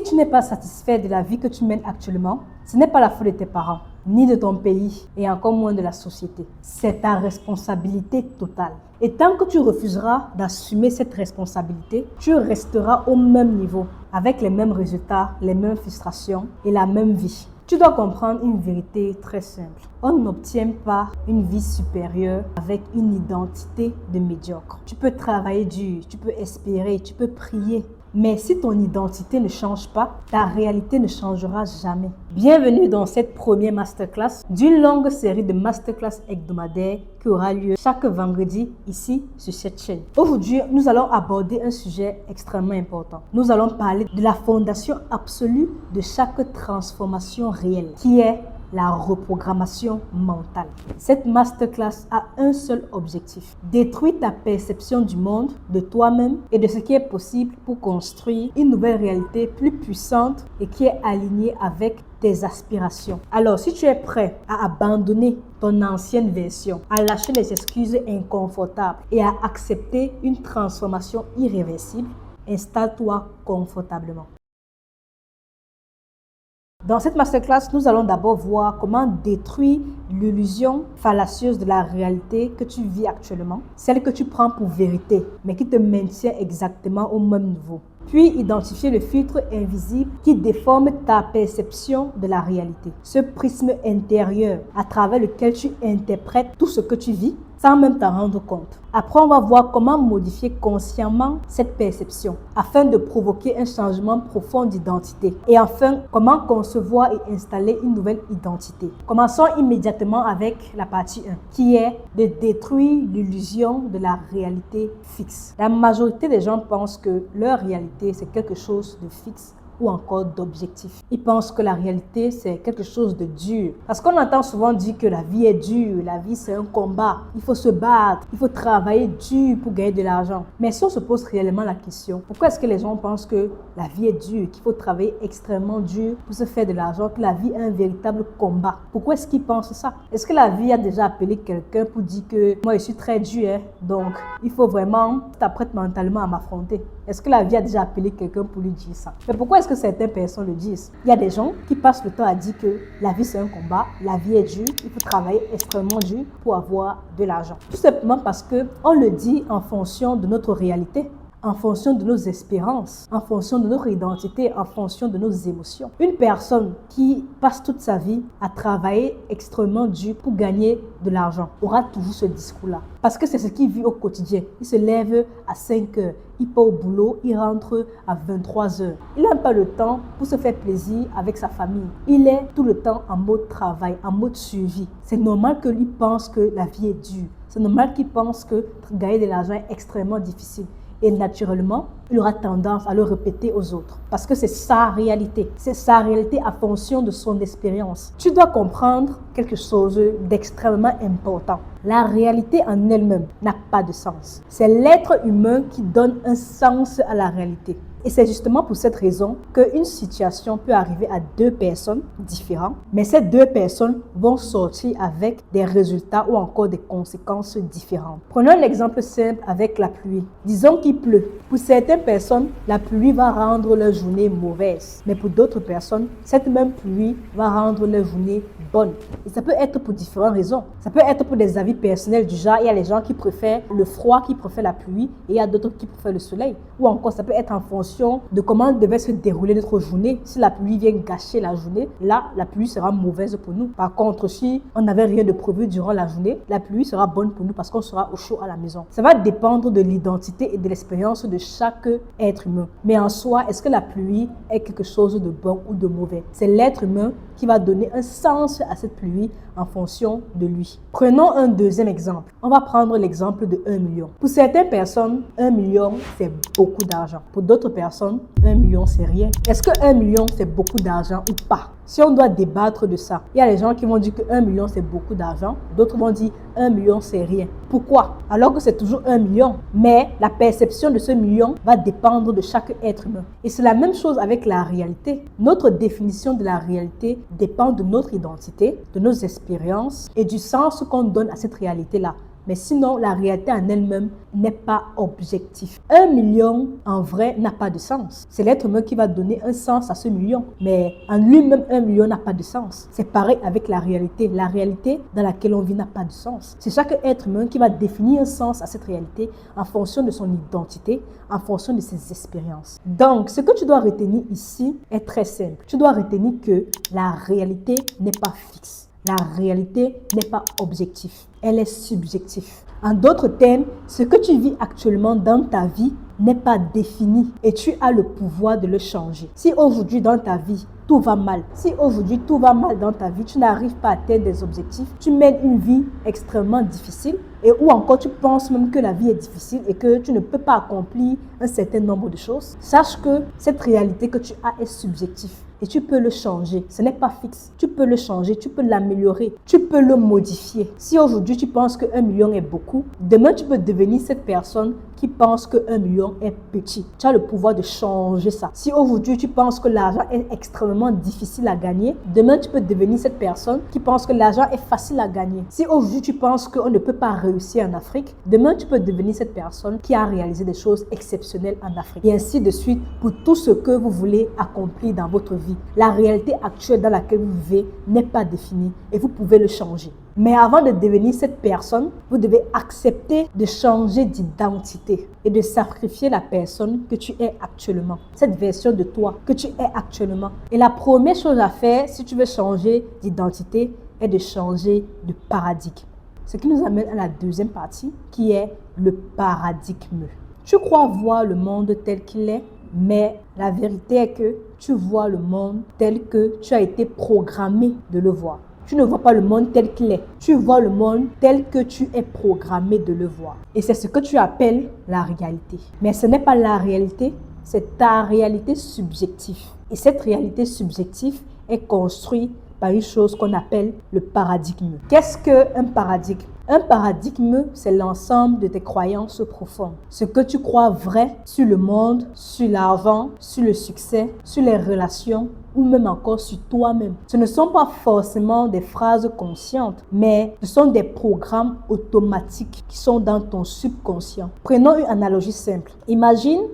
tu n'es pas satisfait de la vie que tu mènes actuellement, ce n'est pas la faute de tes parents, ni de ton pays, et encore moins de la société. C'est ta responsabilité totale. Et tant que tu refuseras d'assumer cette responsabilité, tu resteras au même niveau, avec les mêmes résultats, les mêmes frustrations et la même vie. Tu dois comprendre une vérité très simple. On n'obtient pas une vie supérieure avec une identité de médiocre. Tu peux travailler dur, tu peux espérer, tu peux prier. Mais si ton identité ne change pas, ta réalité ne changera jamais. Bienvenue dans cette première masterclass d'une longue série de masterclass hebdomadaires qui aura lieu chaque vendredi ici sur cette chaîne. Aujourd'hui, nous allons aborder un sujet extrêmement important. Nous allons parler de la fondation absolue de chaque transformation réelle, qui est la reprogrammation mentale. Cette masterclass a un seul objectif: détruire ta perception du monde, de toi-même et de ce qui est possible pour construire une nouvelle réalité plus puissante et qui est alignée avec tes aspirations. Alors, si tu es prêt à abandonner ton ancienne version, à lâcher les excuses inconfortables et à accepter une transformation irréversible, installe-toi confortablement. Dans cette masterclass, nous allons d'abord voir comment détruire l'illusion fallacieuse de la réalité que tu vis actuellement, celle que tu prends pour vérité, mais qui te maintient exactement au même niveau. Puis identifier le filtre invisible qui déforme ta perception de la réalité. Ce prisme intérieur à travers lequel tu interprètes tout ce que tu vis sans même t'en rendre compte. Après, on va voir comment modifier consciemment cette perception afin de provoquer un changement profond d'identité. Et enfin, comment concevoir et installer une nouvelle identité. Commençons immédiatement avec la partie 1, qui est de détruire l'illusion de la réalité fixe. La majorité des gens pensent que leur réalité, c'est quelque chose de fixe ou encore d'objectif. Ils pensent que la réalité, c'est quelque chose de dur. Parce qu'on entend souvent dire que la vie est dure, la vie c'est un combat, il faut se battre, il faut travailler dur pour gagner de l'argent. Mais si on se pose réellement la question, pourquoi est-ce que les gens pensent que la vie est dure, qu'il faut travailler extrêmement dur pour se faire de l'argent, que la vie est un véritable combat? Pourquoi est-ce qu'ils pensent ça? Est-ce que la vie a déjà appelé quelqu'un pour dire que moi je suis très dur, donc il faut vraiment t'apprêter mentalement à m'affronter? Est-ce que la vie a déjà appelé quelqu'un pour lui dire ça? Mais pourquoi est-ce que certaines personnes le disent? Il y a des gens qui passent le temps à dire que la vie c'est un combat, la vie est dure, il faut travailler extrêmement dur pour avoir de l'argent. Tout simplement parce qu'on le dit en fonction de notre réalité, en fonction de nos espérances, en fonction de notre identité, en fonction de nos émotions. Une personne qui passe toute sa vie à travailler extrêmement dur pour gagner de l'argent aura toujours ce discours-là. Parce que c'est ce qu'il vit au quotidien. Il se lève à 5 heures, il part au boulot, il rentre à 23 heures. Il n'a pas le temps pour se faire plaisir avec sa famille. Il est tout le temps en mode travail, en mode suivi. C'est normal que lui pense que la vie est dure. C'est normal qu'il pense que gagner de l'argent est extrêmement difficile. Et naturellement, il aura tendance à le répéter aux autres. Parce que c'est sa réalité. C'est sa réalité en fonction de son expérience. Tu dois comprendre quelque chose d'extrêmement important. La réalité en elle-même n'a pas de sens. C'est l'être humain qui donne un sens à la réalité. Et c'est justement pour cette raison qu'une situation peut arriver à deux personnes différentes, mais ces deux personnes vont sortir avec des résultats ou encore des conséquences différentes. Prenons un exemple simple avec la pluie. Disons qu'il pleut. Pour certaines personnes, la pluie va rendre leur journée mauvaise, mais pour d'autres personnes, cette même pluie va rendre leur journée bonne. Et ça peut être pour différentes raisons. Ça peut être pour des avis personnels du genre, il y a les gens qui préfèrent le froid, qui préfèrent la pluie, et il y a d'autres qui préfèrent le soleil. Ou encore, ça peut être en fonction de comment devait se dérouler notre journée. Si la pluie vient gâcher la journée, là, la pluie sera mauvaise pour nous. Par contre, si on n'avait rien de prévu durant la journée, la pluie sera bonne pour nous parce qu'on sera au chaud à la maison. Ça va dépendre de l'identité et de l'expérience de chaque être humain. Mais en soi, est-ce que la pluie est quelque chose de bon ou de mauvais? C'est l'être humain qui va donner un sens à cette pluie en fonction de lui. Prenons un deuxième exemple. On va prendre l'exemple de 1 million. Pour certaines personnes, 1 million, c'est beaucoup d'argent. Pour d'autres personnes, 1 million, c'est rien. Est-ce que 1 million, c'est beaucoup d'argent ou pas? Si on doit débattre de ça, il y a les gens qui vont dire que 1 million, c'est beaucoup d'argent. D'autres vont dire 1 million, c'est rien. Pourquoi? Alors que c'est toujours 1 million. Mais la perception de ce million va dépendre de chaque être humain. Et c'est la même chose avec la réalité. Notre définition de la réalité dépend de notre identité, de nos expériences et du sens qu'on donne à cette réalité-là. Mais sinon, la réalité en elle-même n'est pas objective. 1 million, en vrai, n'a pas de sens. C'est l'être humain qui va donner un sens à ce million. Mais en lui-même, 1 million n'a pas de sens. C'est pareil avec la réalité. La réalité dans laquelle on vit n'a pas de sens. C'est chaque être humain qui va définir un sens à cette réalité en fonction de son identité, en fonction de ses expériences. Donc, ce que tu dois retenir ici est très simple. Tu dois retenir que la réalité n'est pas fixe. La réalité n'est pas objective. Elle est subjective. En d'autres termes, ce que tu vis actuellement dans ta vie n'est pas défini et tu as le pouvoir de le changer. Si aujourd'hui dans ta vie, tout va mal, si aujourd'hui tout va mal dans ta vie, tu n'arrives pas à atteindre des objectifs, tu mènes une vie extrêmement difficile et ou encore tu penses même que la vie est difficile et que tu ne peux pas accomplir un certain nombre de choses, sache que cette réalité que tu as est subjective. Et tu peux le changer. Ce n'est pas fixe. Tu peux le changer, tu peux l'améliorer, tu peux le modifier. Si aujourd'hui tu penses que 1 million est beaucoup, demain tu peux devenir cette personne qui pense que 1 million est petit. Tu as le pouvoir de changer ça. Si aujourd'hui tu penses que l'argent est extrêmement difficile à gagner, demain tu peux devenir cette personne qui pense que l'argent est facile à gagner. Si aujourd'hui tu penses qu'on ne peut pas réussir en Afrique, demain tu peux devenir cette personne qui a réalisé des choses exceptionnelles en Afrique. Et ainsi de suite pour tout ce que vous voulez accomplir dans votre vie. La réalité actuelle dans laquelle vous vivez n'est pas définie et vous pouvez le changer. Mais avant de devenir cette personne, vous devez accepter de changer d'identité et de sacrifier la personne que tu es actuellement. Cette version de toi que tu es actuellement. Et la première chose à faire si tu veux changer d'identité est de changer de paradigme. Ce qui nous amène à la deuxième partie qui est le paradigme. Tu crois voir le monde tel qu'il est, mais la vérité est que tu vois le monde tel que tu as été programmé de le voir. Tu ne vois pas le monde tel qu'il est. Tu vois le monde tel que tu es programmé de le voir. Et c'est ce que tu appelles la réalité. Mais ce n'est pas la réalité, c'est ta réalité subjective. Et cette réalité subjective est construite par une chose qu'on appelle le paradigme. Qu'est-ce qu'un paradigme? Un paradigme, c'est l'ensemble de tes croyances profondes. Ce que tu crois vrai sur le monde, sur l'argent, sur le succès, sur les relations ou même encore sur toi-même. Ce ne sont pas forcément des phrases conscientes, mais ce sont des programmes automatiques qui sont dans ton subconscient. Prenons une analogie simple. Imagine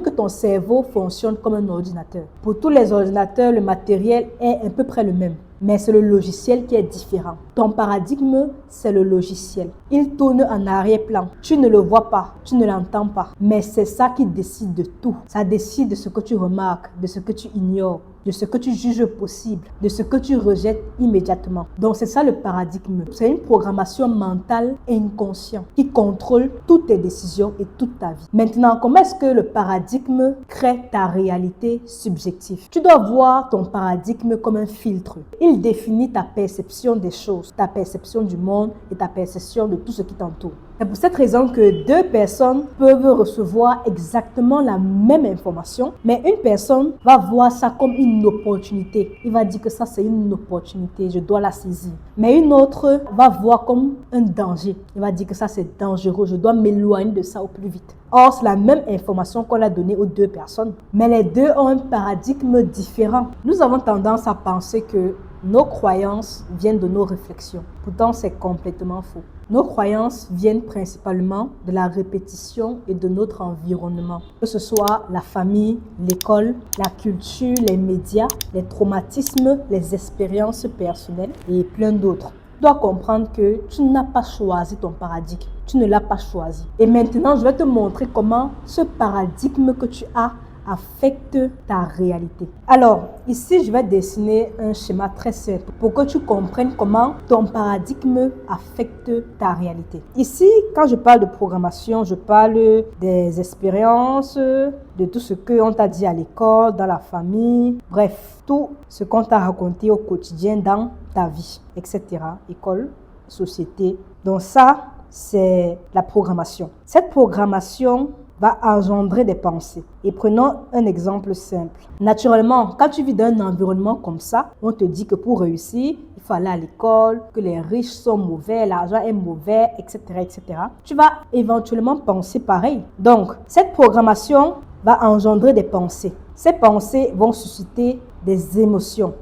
que ton cerveau fonctionne comme un ordinateur. Pour tous les ordinateurs, le matériel est à peu près le même. Mais c'est le logiciel qui est différent. Ton paradigme, c'est le logiciel. Il tourne en arrière-plan. Tu ne le vois pas, tu ne l'entends pas. Mais c'est ça qui décide de tout. Ça décide de ce que tu remarques, de ce que tu ignores, de ce que tu juges possible, de ce que tu rejettes immédiatement. Donc c'est ça le paradigme. C'est une programmation mentale et inconsciente qui contrôle toutes tes décisions et toute ta vie. Maintenant, comment est-ce que le paradigme crée ta réalité subjective? Tu dois voir ton paradigme comme un filtre. Il définit ta perception des choses, ta perception du monde et ta perception de tout ce qui t'entoure. C'est pour cette raison que deux personnes peuvent recevoir exactement la même information, mais une personne va voir ça comme une opportunité. Il va dire que ça, c'est une opportunité, je dois la saisir. Mais une autre va voir comme un danger. Il va dire que ça, c'est dangereux, je dois m'éloigner de ça au plus vite. Or, c'est la même information qu'on a donnée aux deux personnes, mais les deux ont un paradigme différent. Nous avons tendance à penser que nos croyances viennent de nos réflexions. Pourtant, c'est complètement faux. Nos croyances viennent principalement de la répétition et de notre environnement. Que ce soit la famille, l'école, la culture, les médias, les traumatismes, les expériences personnelles et plein d'autres. Tu dois comprendre que tu n'as pas choisi ton paradigme. Tu ne l'as pas choisi. Et maintenant, je vais te montrer comment ce paradigme que tu as affecte ta réalité. Alors, ici, je vais dessiner un schéma très simple pour que tu comprennes comment ton paradigme affecte ta réalité. Ici, quand je parle de programmation, je parle des expériences, de tout ce qu'on t'a dit à l'école, dans la famille, bref, tout ce qu'on t'a raconté au quotidien dans ta vie, etc. École, société. Donc ça, c'est la programmation. Cette programmation va engendrer des pensées. Et prenons un exemple simple. Naturellement, quand tu vis dans un environnement comme ça, on te dit que pour réussir, il faut aller à l'école, que les riches sont mauvais, l'argent est mauvais, etc., etc. Tu vas éventuellement penser pareil. Donc, cette programmation va engendrer des pensées. Ces pensées vont susciter des émotions.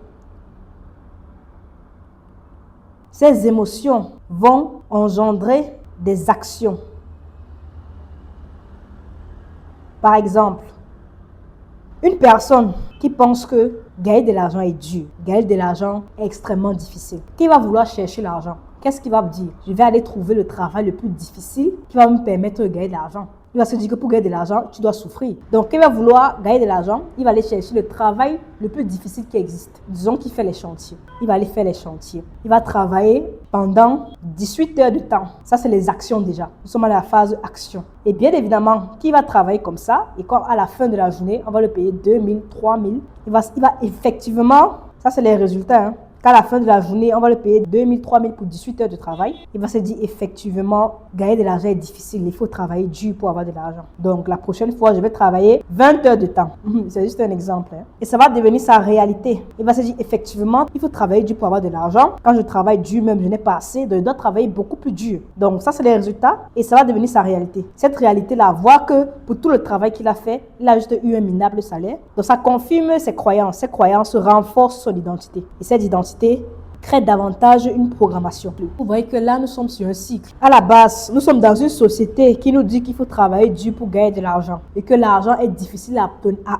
Ces émotions vont engendrer des actions. Par exemple, une personne qui pense que gagner de l'argent est dur, gagner de l'argent est extrêmement difficile, qui va vouloir chercher l'argent, qu'est-ce qu'il va me dire? Je vais aller trouver le travail le plus difficile qui va me permettre de gagner de l'argent. Il va se dire que pour gagner de l'argent, tu dois souffrir. Donc, il va vouloir gagner de l'argent, il va aller chercher le travail le plus difficile qui existe. Disons qu'il fait les chantiers. Il va aller faire les chantiers. Il va travailler pendant 18 heures de temps. Ça, c'est les actions déjà. Nous sommes à la phase action. Et bien évidemment, qui va travailler comme ça, et quand à la fin de la journée, on va le payer 2 000, 3 000, il va effectivement, ça c'est les résultats, hein. Qu'à la fin de la journée, on va le payer 2 000, 3 000 pour 18 heures de travail. Il va se dire effectivement, gagner de l'argent est difficile. Il faut travailler dur pour avoir de l'argent. Donc, la prochaine fois, je vais travailler 20 heures de temps. C'est juste un exemple. Hein. Et ça va devenir sa réalité. Il va se dire effectivement, il faut travailler dur pour avoir de l'argent. Quand je travaille dur, même je n'ai pas assez, donc je dois travailler beaucoup plus dur. Donc, ça, c'est les résultats et ça va devenir sa réalité. Cette réalité-là, voir que pour tout le travail qu'il a fait, il a juste eu un minable salaire. Donc, ça confirme ses croyances. Ses croyances renforcent son identité. Et cette identité crée davantage une programmation. Vous voyez que là, nous sommes sur un cycle. À la base, nous sommes dans une société qui nous dit qu'il faut travailler dur pour gagner de l'argent et que l'argent est difficile à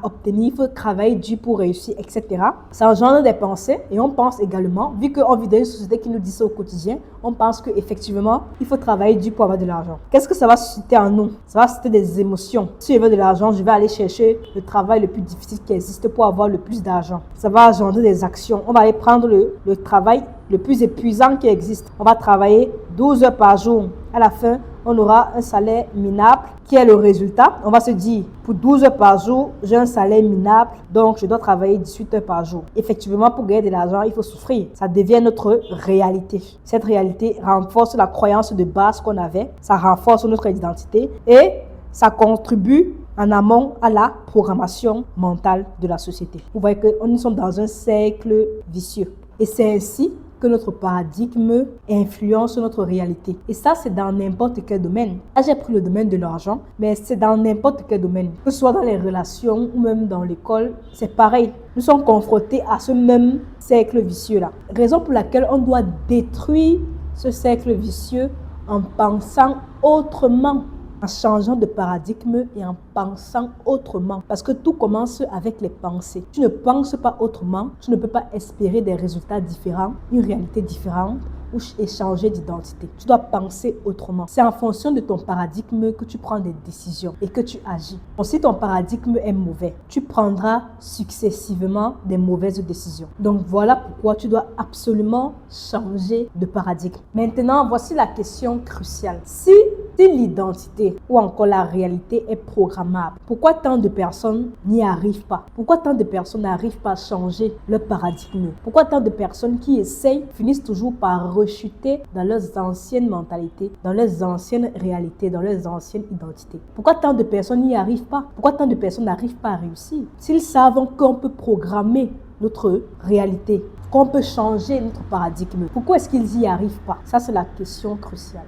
obtenir, il faut travailler dur pour réussir, etc. Ça engendre des pensées et on pense également, vu qu'on vit dans une société qui nous dit ça au quotidien, on pense qu'effectivement, il faut travailler dur pour avoir de l'argent. Qu'est-ce que ça va susciter en nous? Ça va susciter des émotions. Si je veux de l'argent, je vais aller chercher le travail le plus difficile qui existe pour avoir le plus d'argent. Ça va engendrer des actions. On va aller prendre le travail le plus épuisant qui existe. On va travailler 12 heures par jour. À la fin, on aura un salaire minable qui est le résultat. On va se dire, pour 12 heures par jour, j'ai un salaire minable, donc je dois travailler 18 heures par jour. Effectivement, pour gagner de l'argent, il faut souffrir. Ça devient notre réalité. Cette réalité renforce la croyance de base qu'on avait. Ça renforce notre identité et ça contribue en amont à la programmation mentale de la société. Vous voyez que nous sommes dans un cercle vicieux. Et c'est ainsi que notre paradigme influence notre réalité. Et ça, c'est dans n'importe quel domaine. Là, j'ai pris le domaine de l'argent, mais c'est dans n'importe quel domaine. Que ce soit dans les relations ou même dans l'école, c'est pareil. Nous sommes confrontés à ce même cercle vicieux-là. Raison pour laquelle on doit détruire ce cercle vicieux en pensant autrement, en changeant de paradigme et en pensant autrement. Parce que tout commence avec les pensées. Tu ne penses pas autrement, tu ne peux pas espérer des résultats différents, une réalité différente ou échanger d'identité. Tu dois penser autrement. C'est en fonction de ton paradigme que tu prends des décisions et que tu agis. Donc, si ton paradigme est mauvais, tu prendras successivement des mauvaises décisions. Donc voilà pourquoi tu dois absolument changer de paradigme. Maintenant, voici la question cruciale. Si l'identité ou encore la réalité est programmable, pourquoi tant de personnes n'y arrivent pas? Pourquoi tant de personnes n'arrivent pas à changer leur paradigme? Pourquoi tant de personnes qui essayent finissent toujours par rechuter dans leurs anciennes mentalités, dans leurs anciennes réalités, dans leurs anciennes identités? Pourquoi tant de personnes n'y arrivent pas? Pourquoi tant de personnes n'arrivent pas à réussir? S'ils savent qu'on peut programmer notre réalité, qu'on peut changer notre paradigme, pourquoi est-ce qu'ils n'y arrivent pas? Ça, c'est la question cruciale.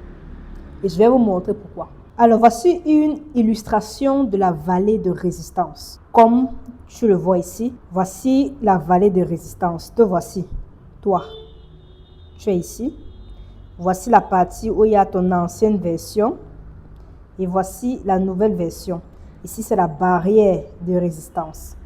Et je vais vous montrer pourquoi. Alors, voici une illustration de la vallée de résistance. Comme tu le vois ici, voici la vallée de résistance. Te voici, toi. Tu es ici. Voici la partie où il y a ton ancienne version. Et voici la nouvelle version. Ici, c'est la barrière de résistance.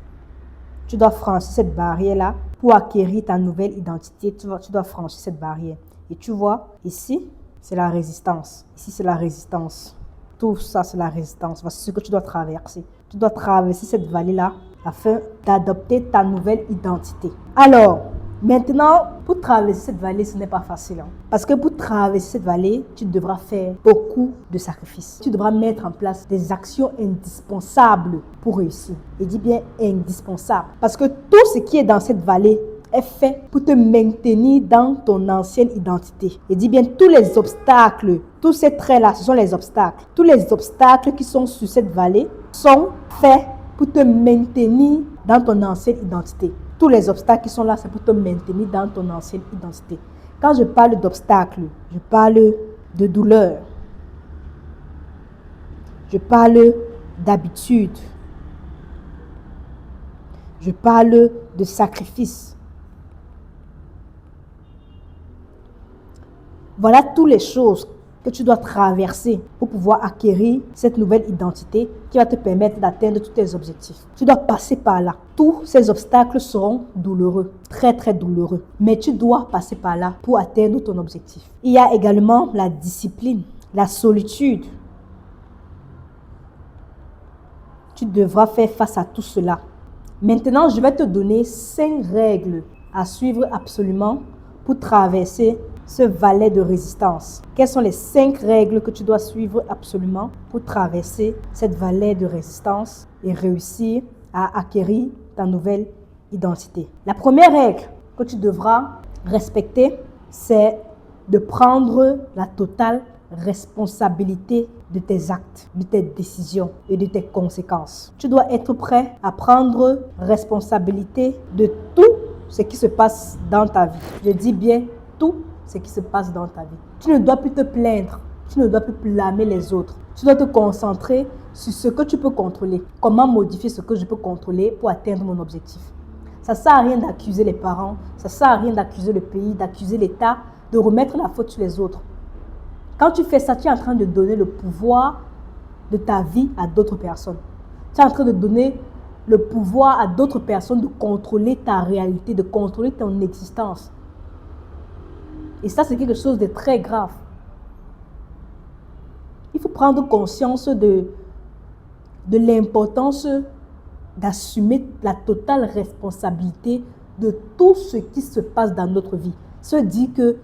Tu dois franchir cette barrière-là pour acquérir ta nouvelle identité. Tu dois franchir cette barrière. Et tu vois, ici, c'est la résistance. Ici, c'est la résistance. Tout ça, c'est la résistance. Voici ce que tu dois traverser. Tu dois traverser cette vallée-là afin d'adopter ta nouvelle identité. Alors, maintenant, pour traverser cette vallée, ce n'est pas facile. Parce que pour traverser cette vallée, tu devras faire beaucoup de sacrifices. Tu devras mettre en place des actions indispensables pour réussir. Et dis bien indispensables. Parce que tout ce qui est dans cette vallée est fait pour te maintenir dans ton ancienne identité. Et dis bien, tous les obstacles, tous ces traits-là, ce sont les obstacles. Tous les obstacles qui sont sur cette vallée sont faits pour te maintenir dans ton ancienne identité. Tous les obstacles qui sont là, c'est pour te maintenir dans ton ancienne identité. Quand je parle d'obstacles, je parle de douleur. Je parle d'habitude. Je parle de sacrifice. Voilà toutes les choses que tu dois traverser pour pouvoir acquérir cette nouvelle identité qui va te permettre d'atteindre tous tes objectifs. Tu dois passer par là. Tous ces obstacles seront douloureux, très très douloureux. Mais tu dois passer par là pour atteindre ton objectif. Il y a également la discipline, la solitude. Tu devras faire face à tout cela. Maintenant, je vais te donner 5 règles à suivre absolument pour traverser ce valet de résistance. Quelles sont les 5 règles que tu dois suivre absolument pour traverser cette valet de résistance et réussir à acquérir ta nouvelle identité? La première règle que tu devras respecter, c'est de prendre la totale responsabilité de tes actes, de tes décisions et de tes conséquences. Tu dois être prêt à prendre responsabilité de tout ce qui se passe dans ta vie. Je dis bien tout ce qui se passe dans ta vie. Tu ne dois plus te plaindre, tu ne dois plus blâmer les autres. Tu dois te concentrer sur ce que tu peux contrôler. Comment modifier ce que je peux contrôler pour atteindre mon objectif. Ça ne sert à rien d'accuser les parents, ça ne sert à rien d'accuser le pays, d'accuser l'État, de remettre la faute sur les autres. Quand tu fais ça, tu es en train de donner le pouvoir de ta vie à d'autres personnes. Tu es en train de donner le pouvoir à d'autres personnes de contrôler ta réalité, de contrôler ton existence. Et ça, c'est quelque chose de très grave. Il faut prendre conscience de l'importance d'assumer la totale responsabilité de tout ce qui se passe dans notre vie. Se dire que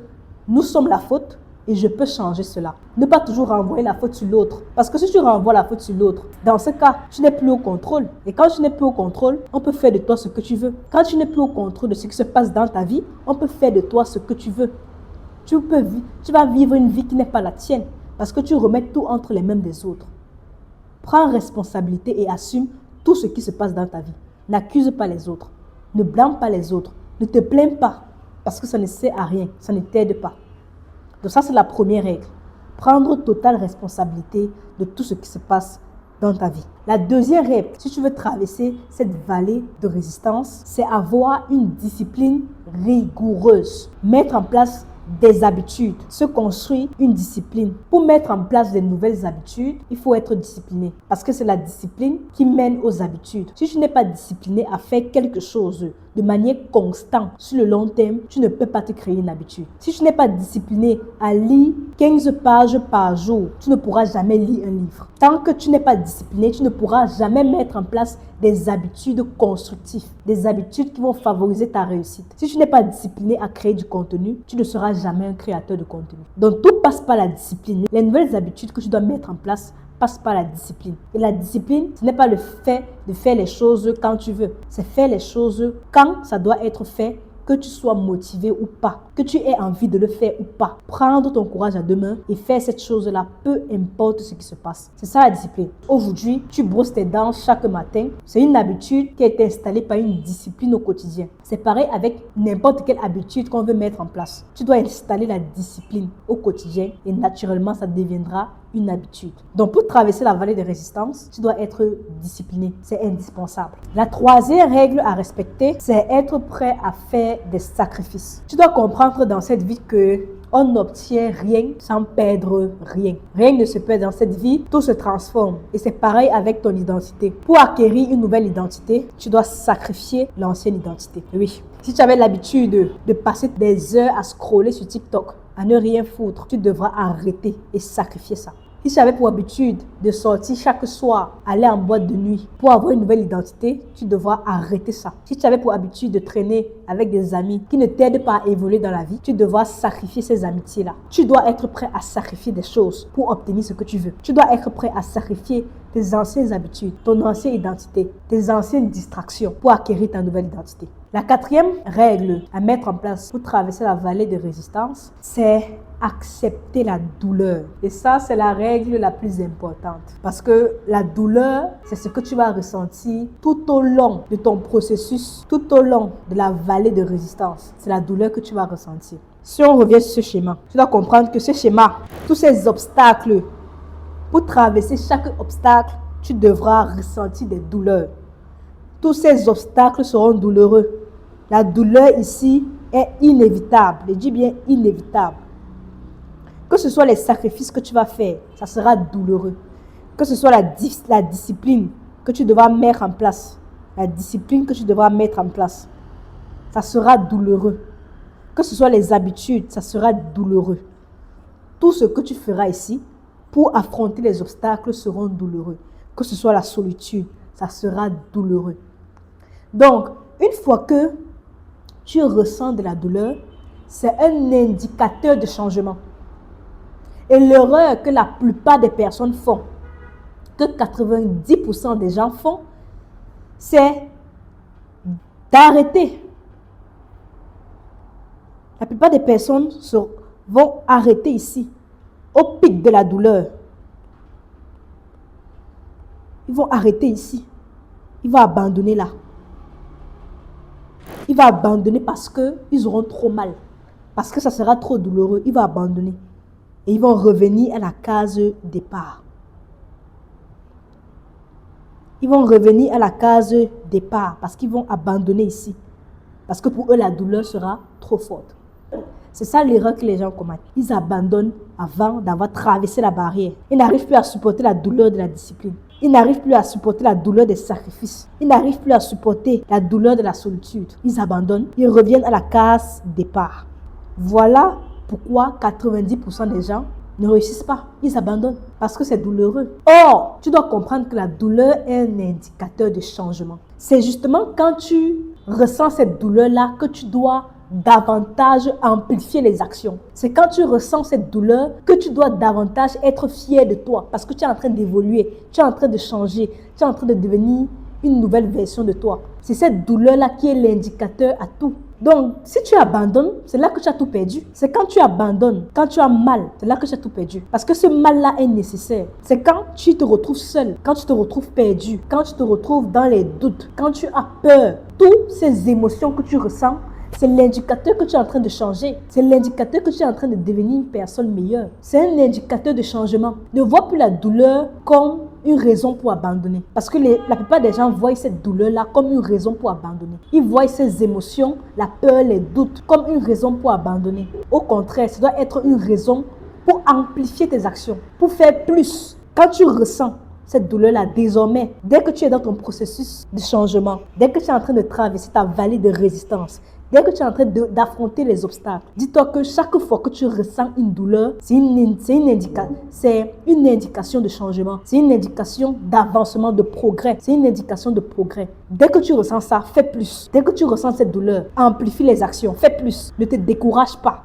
nous sommes la faute et je peux changer cela. Ne pas toujours renvoyer la faute sur l'autre. Parce que si tu renvoies la faute sur l'autre, dans ce cas, tu n'es plus au contrôle. Et quand tu n'es plus au contrôle, on peut faire de toi ce que tu veux. Quand tu n'es plus au contrôle de ce qui se passe dans ta vie, on peut faire de toi ce que tu veux. Tu vas vivre une vie qui n'est pas la tienne. Parce que tu remets tout entre les mains des autres. Prends responsabilité et assume tout ce qui se passe dans ta vie. N'accuse pas les autres. Ne blâme pas les autres. Ne te plains pas. Parce que ça ne sert à rien. Ça ne t'aide pas. Donc ça, c'est la première règle. Prendre totale responsabilité de tout ce qui se passe dans ta vie. La deuxième règle, si tu veux traverser cette vallée de résistance, c'est avoir une discipline rigoureuse. Mettre en place des habitudes, se construire une discipline. Pour mettre en place de nouvelles habitudes, il faut être discipliné. Parce que c'est la discipline qui mène aux habitudes. Si tu n'es pas discipliné à faire quelque chose de manière constante sur le long terme, tu ne peux pas te créer une habitude. Si tu n'es pas discipliné à lire 15 pages par jour, tu ne pourras jamais lire un livre. Tant que tu n'es pas discipliné, tu ne pourras jamais mettre en place des habitudes constructives, des habitudes qui vont favoriser ta réussite. Si tu n'es pas discipliné à créer du contenu, tu ne seras jamais un créateur de contenu. Donc tout passe par la discipline. Les nouvelles habitudes que tu dois mettre en place passent par la discipline. Et la discipline, ce n'est pas le fait de faire les choses quand tu veux. C'est faire les choses quand ça doit être fait, que tu sois motivé ou pas, que tu aies envie de le faire ou pas. Prendre ton courage à deux mains et faire cette chose-là, peu importe ce qui se passe. C'est ça la discipline. Aujourd'hui, tu brosses tes dents chaque matin. C'est une habitude qui a été installée par une discipline au quotidien. C'est pareil avec n'importe quelle habitude qu'on veut mettre en place. Tu dois installer la discipline au quotidien et naturellement, ça deviendra une habitude. Donc, pour traverser la vallée de résistance, tu dois être discipliné. C'est indispensable. La troisième règle à respecter, c'est être prêt à faire des sacrifices. Tu dois comprendre dans cette vie que on n'obtient rien sans perdre rien. Rien ne se perd dans cette vie, tout se transforme. Et c'est pareil avec ton identité. Pour acquérir une nouvelle identité, tu dois sacrifier l'ancienne identité. Oui. Si tu avais l'habitude de passer des heures à scroller sur TikTok, à ne rien foutre, tu devras arrêter et sacrifier ça. Si tu avais pour habitude de sortir chaque soir, aller en boîte de nuit pour avoir une nouvelle identité, tu devras arrêter ça. Si tu avais pour habitude de traîner avec des amis qui ne t'aident pas à évoluer dans la vie, tu devras sacrifier ces amitiés-là. Tu dois être prêt à sacrifier des choses pour obtenir ce que tu veux. Tu dois être prêt à sacrifier tes anciennes habitudes, ton ancienne identité, tes anciennes distractions pour acquérir ta nouvelle identité. La quatrième règle à mettre en place pour traverser la vallée de résistance, c'est accepter la douleur. Et ça, c'est la règle la plus importante. Parce que la douleur, c'est ce que tu vas ressentir tout au long de ton processus, tout au long de la vallée de résistance. C'est la douleur que tu vas ressentir. Si on revient sur ce schéma, tu dois comprendre que ce schéma, tous ces obstacles, pour traverser chaque obstacle, tu devras ressentir des douleurs. Tous ces obstacles seront douloureux. La douleur ici est inévitable. Je dis bien inévitable. Que ce soit les sacrifices que tu vas faire, ça sera douloureux. Que ce soit la discipline que tu devras mettre en place, la discipline que tu devras mettre en place, ça sera douloureux. Que ce soit les habitudes, ça sera douloureux. Tout ce que tu feras ici pour affronter les obstacles seront douloureux. Que ce soit la solitude, ça sera douloureux. Donc, une fois que tu ressens de la douleur, c'est un indicateur de changement. Et l'erreur que la plupart des personnes font, que 90% des gens font, c'est d'arrêter. La plupart des personnes vont arrêter ici, au pic de la douleur. Ils vont arrêter ici. Ils vont abandonner là. Ils vont abandonner parce qu'ils auront trop mal. Parce que ça sera trop douloureux. Ils vont abandonner. Et ils vont revenir à la case départ. Ils vont revenir à la case départ parce qu'ils vont abandonner ici. Parce que pour eux, la douleur sera trop forte. C'est ça l'erreur que les gens commettent. Ils abandonnent avant d'avoir traversé la barrière. Ils n'arrivent plus à supporter la douleur de la discipline. Ils n'arrivent plus à supporter la douleur des sacrifices. Ils n'arrivent plus à supporter la douleur de la solitude. Ils abandonnent. Ils reviennent à la case départ. Voilà pourquoi 90% des gens ne réussissent pas. Ils abandonnent parce que c'est douloureux. Or, tu dois comprendre que la douleur est un indicateur de changement. C'est justement quand tu ressens cette douleur-là que tu dois davantage amplifier les actions. C'est quand tu ressens cette douleur que tu dois davantage être fier de toi parce que tu es en train d'évoluer, tu es en train de changer, tu es en train de devenir une nouvelle version de toi. C'est cette douleur-là qui est l'indicateur à tout. Donc, si tu abandonnes, c'est là que tu as tout perdu. C'est quand tu abandonnes, quand tu as mal, c'est là que tu as tout perdu. Parce que ce mal-là est nécessaire. C'est quand tu te retrouves seul, quand tu te retrouves perdu, quand tu te retrouves dans les doutes, quand tu as peur. Toutes ces émotions que tu ressens, c'est l'indicateur que tu es en train de changer. C'est l'indicateur que tu es en train de devenir une personne meilleure. C'est un indicateur de changement. Ne vois plus la douleur comme une raison pour abandonner. Parce que la plupart des gens voient cette douleur-là comme une raison pour abandonner. Ils voient ces émotions, la peur, les doutes, comme une raison pour abandonner. Au contraire, ça doit être une raison pour amplifier tes actions, pour faire plus. Quand tu ressens cette douleur-là, désormais, dès que tu es dans ton processus de changement, dès que tu es en train de traverser ta vallée de résistance, dès que tu es en train d'affronter les obstacles, dis-toi que chaque fois que tu ressens une douleur, c'est une indication de changement. C'est une indication d'avancement, de progrès. C'est une indication de progrès. Dès que tu ressens ça, fais plus. Dès que tu ressens cette douleur, amplifie les actions. Fais plus. Ne te décourage pas.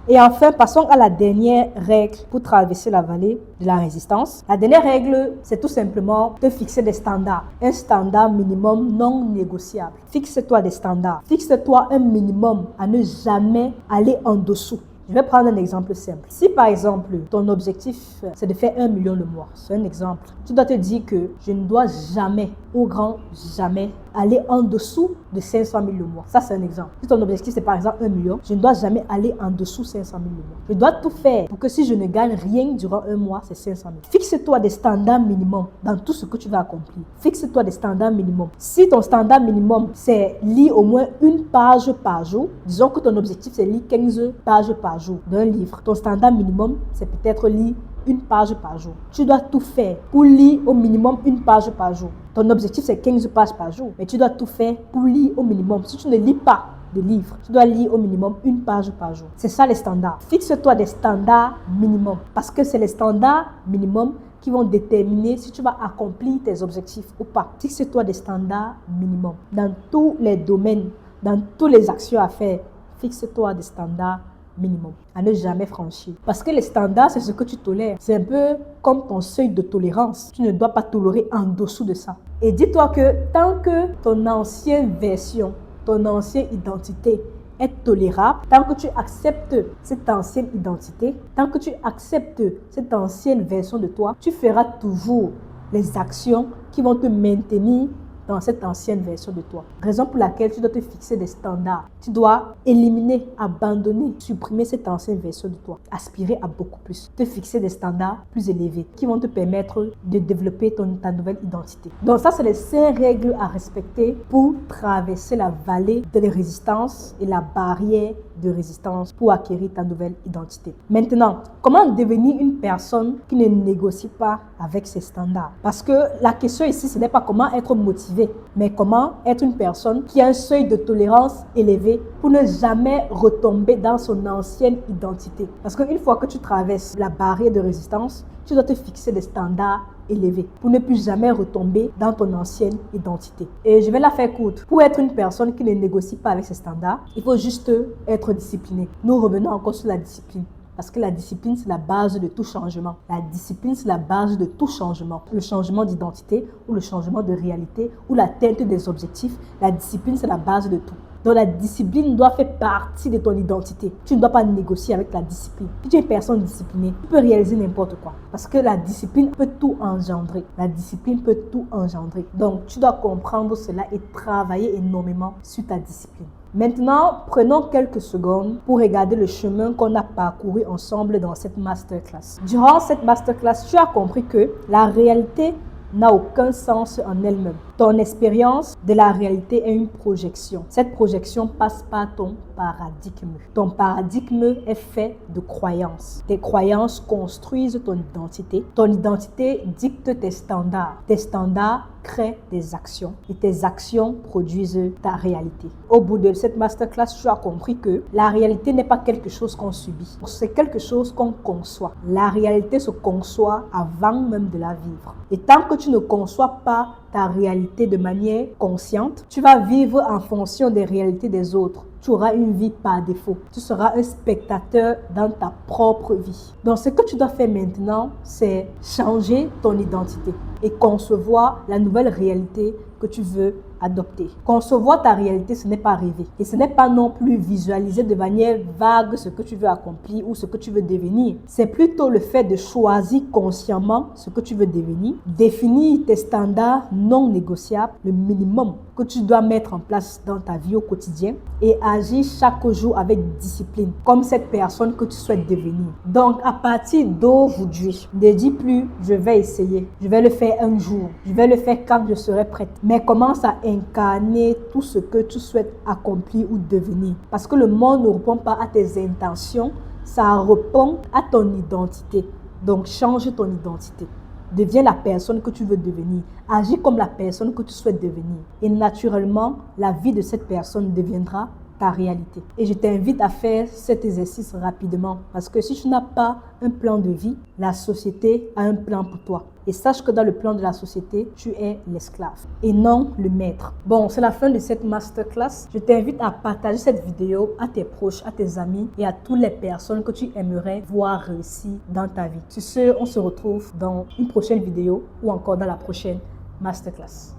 Et enfin, passons à la dernière règle pour traverser la vallée de la résistance. La dernière règle, c'est tout simplement de fixer des standards. Un standard minimum non négociable. Fixe-toi des standards. Fixe-toi un minimum à ne jamais aller en dessous. Je vais prendre un exemple simple. Si par exemple, ton objectif, c'est de faire 1 million le mois, c'est un exemple. Tu dois te dire que je ne dois jamais, au grand jamais, aller en dessous de 500 000 le mois. Ça, c'est un exemple. Si ton objectif, c'est par exemple 1 million, je ne dois jamais aller en dessous de 500 000 le mois. Je dois tout faire pour que si je ne gagne rien durant un mois, c'est 500 000. Fixe-toi des standards minimums dans tout ce que tu vas accomplir. Fixe-toi des standards minimums. Si ton standard minimum, c'est lire au moins une page par jour, disons que ton objectif, c'est lire 15 pages par jour d'un livre. Ton standard minimum, c'est peut-être lire une page par jour. Tu dois tout faire pour lire au minimum une page par jour. Ton objectif, c'est 15 pages par jour, mais tu dois tout faire pour lire au minimum. Si tu ne lis pas de livres, tu dois lire au minimum une page par jour. C'est ça les standards. Fixe-toi des standards minimums parce que c'est les standards minimums qui vont déterminer si tu vas accomplir tes objectifs ou pas. Fixe-toi des standards minimums dans tous les domaines, dans toutes les actions à faire. Fixe-toi des standards minimum, à ne jamais franchir. Parce que les standards, c'est ce que tu tolères. C'est un peu comme ton seuil de tolérance. Tu ne dois pas tolérer en dessous de ça. Et dis-toi que tant que ton ancienne version, ton ancienne identité est tolérable, tant que tu acceptes cette ancienne identité, tant que tu acceptes cette ancienne version de toi, tu feras toujours les actions qui vont te maintenir dans cette ancienne version de toi. Raison pour laquelle tu dois te fixer des standards. Tu dois éliminer, abandonner, supprimer cette ancienne version de toi. Aspirer à beaucoup plus. Te fixer des standards plus élevés qui vont te permettre de développer ta nouvelle identité. Donc ça, c'est les 5 règles à respecter pour traverser la vallée de la résistance et la barrière de résistance pour acquérir ta nouvelle identité. Maintenant, comment devenir une personne qui ne négocie pas avec ses standards? Parce que la question ici, ce n'est pas comment être motivé, mais comment être une personne qui a un seuil de tolérance élevé pour ne jamais retomber dans son ancienne identité. Parce qu'une fois que tu traverses la barrière de résistance, tu dois te fixer des standards élevés pour ne plus jamais retomber dans ton ancienne identité. Et je vais la faire courte. Pour être une personne qui ne négocie pas avec ses standards, il faut juste être discipliné. Nous revenons encore sur la discipline. Parce que la discipline, c'est la base de tout changement. La discipline, c'est la base de tout changement. Le changement d'identité ou le changement de réalité ou l'atteinte des objectifs, la discipline, c'est la base de tout. Donc la discipline doit faire partie de ton identité. Tu ne dois pas négocier avec la discipline. Si tu es une personne disciplinée, tu peux réaliser n'importe quoi. Parce que la discipline peut tout engendrer. La discipline peut tout engendrer. Donc tu dois comprendre cela et travailler énormément sur ta discipline. Maintenant, prenons quelques secondes pour regarder le chemin qu'on a parcouru ensemble dans cette masterclass. Durant cette masterclass, tu as compris que la réalité n'a aucun sens en elle-même. Ton expérience de la réalité est une projection. Cette projection passe par ton paradigme. Ton paradigme est fait de croyances. Tes croyances construisent ton identité. Ton identité dicte tes standards. Tes standards créent des actions et tes actions produisent ta réalité. Au bout de cette masterclass, tu as compris que la réalité n'est pas quelque chose qu'on subit. C'est quelque chose qu'on conçoit. La réalité se conçoit avant même de la vivre. Et tant que tu ne conçois pas ta réalité de manière consciente, tu vas vivre en fonction des réalités des autres. Tu auras une vie par défaut. Tu seras un spectateur dans ta propre vie. Donc, ce que tu dois faire maintenant, c'est changer ton identité et concevoir la nouvelle réalité que tu veux adopter. Concevoir ta réalité, ce n'est pas rêver. Et ce n'est pas non plus visualiser de manière vague ce que tu veux accomplir ou ce que tu veux devenir. C'est plutôt le fait de choisir consciemment ce que tu veux devenir, définir tes standards non négociables, le minimum que tu dois mettre en place dans ta vie au quotidien et agir chaque jour avec discipline, comme cette personne que tu souhaites devenir. Donc, à partir d'aujourd'hui, ne dis plus « je vais essayer, je vais le faire un jour, je vais le faire quand je serai prête », mais commence à incarner tout ce que tu souhaites accomplir ou devenir. Parce que le monde ne répond pas à tes intentions, ça répond à ton identité. Donc, change ton identité. Deviens la personne que tu veux devenir. Agis comme la personne que tu souhaites devenir. Et naturellement, la vie de cette personne deviendra ta réalité. Et je t'invite à faire cet exercice rapidement parce que si tu n'as pas un plan de vie, la société a un plan pour toi. Et sache que dans le plan de la société, tu es l'esclave et non le maître. Bon, c'est la fin de cette masterclass. Je t'invite à partager cette vidéo à tes proches, à tes amis et à toutes les personnes que tu aimerais voir réussir dans ta vie. Sur ce, on se retrouve dans une prochaine vidéo ou encore dans la prochaine masterclass.